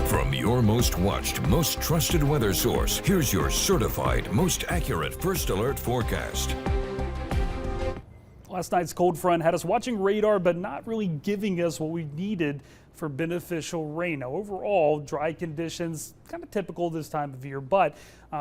From your most watched, most trusted weather source, here's your certified, most accurate first alert forecast. Last night's cold front had us watching radar, but not really giving us what we needed for beneficial rain. Now, overall, dry conditions, kind of typical this time of year, but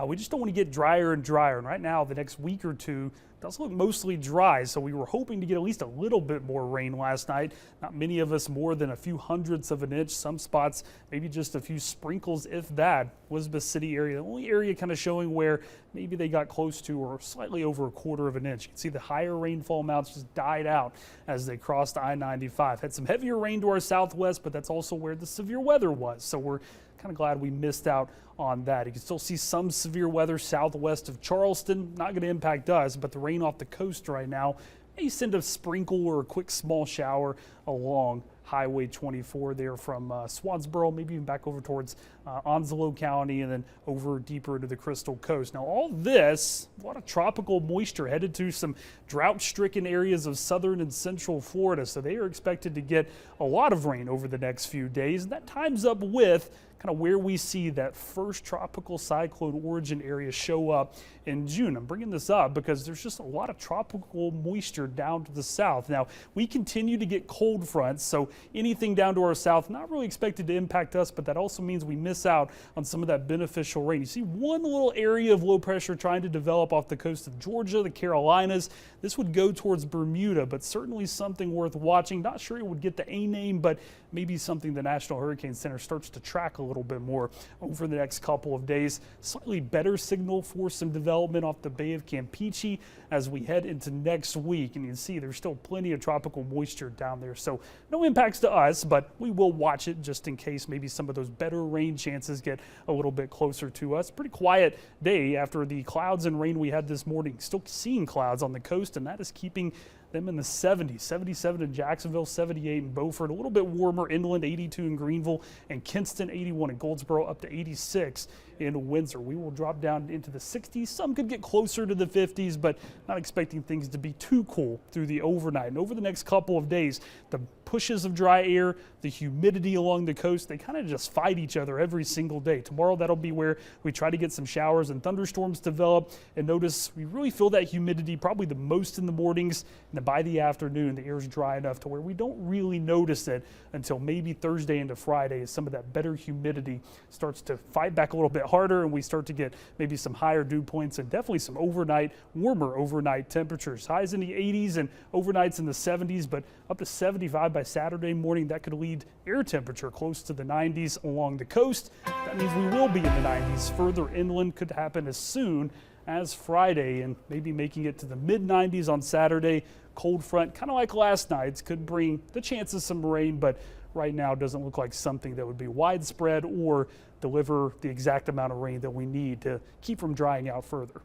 we just don't want to get drier and drier. And right now, the next week or two does look mostly dry, so we were hoping to get at least a little bit more rain last night. Not many of us more than a few hundredths of an inch. Some spots, maybe just a few sprinkles, if that. Elizabeth City area, the only area kind of showing where maybe they got close to or slightly over a quarter of an inch. You can see the higher rainfall amounts just died out as they crossed I-95. Had some heavier rain to our southwest, but that's also where the severe weather was. So we're kind of glad we missed out on that. You can still see some severe weather southwest of Charleston. Not going to impact us, but the rain off the coast right now may send a sprinkle or a quick small shower along Highway 24 there from Swansboro, maybe even back over towards Onslow County and then over deeper into the Crystal Coast. Now all this, a lot of tropical moisture headed to some drought-stricken areas of southern and central Florida. So they are expected to get a lot of rain over the next few days. And that times up with kind of where we see that first tropical cyclone origin area show up in June. I'm bringing this up because there's just a lot of tropical moisture down to the south. Now, we continue to get cold fronts, so anything down to our south not really expected to impact us, but that also means we miss out on some of that beneficial rain. You see one little area of low pressure trying to develop off the coast of Georgia, the Carolinas. This would go towards Bermuda, but certainly something worth watching. Not sure it would get the A name, but maybe something the National Hurricane Center starts to track a little bit more over the next couple of days. Slightly better signal for some development off the Bay of Campeche as we head into next week. And you can see there's still plenty of tropical moisture down there. So no impacts to us, but we will watch it just in case maybe some of those better rain chances get a little bit closer to us. Pretty quiet day after the clouds and rain we had this morning. Still seeing clouds on the coast, and that is keeping them in the 70s, 77 in Jacksonville, 78 in Beaufort, a little bit warmer inland, 82 in Greenville and Kinston, 81 in Goldsboro, up to 86 in Windsor. We will drop down into the 60s. Some could get closer to the 50s, but not expecting things to be too cool through the overnight. And over the next couple of days, the pushes of dry air, the humidity along the coast, they kind of just fight each other every single day. Tomorrow, that'll be where we try to get some showers and thunderstorms develop. And notice we really feel that humidity probably the most in the mornings, and then by the afternoon, the air is dry enough to where we don't really notice it until maybe Thursday into Friday as some of that better humidity starts to fight back a little bit harder, and we start to get maybe some higher dew points and definitely some warmer overnight temperatures. Highs in the 80s and overnights in the 70s, but up to 75 by Saturday morning. That could lead air temperature close to the 90s along the coast. That means we will be in the 90s. Further inland could happen as soon as Friday, and maybe making it to the mid-90s on Saturday. Cold front, kind of like last night's, could bring the chance of some rain, but right now doesn't look like something that would be widespread or deliver the exact amount of rain that we need to keep from drying out further.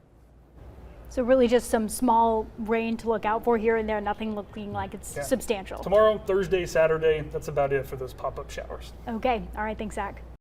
So really just some small rain to look out for here and there, nothing looking like it's substantial. Tomorrow, Thursday, Saturday, that's about it for those pop-up showers. Okay, all right, thanks, Zach.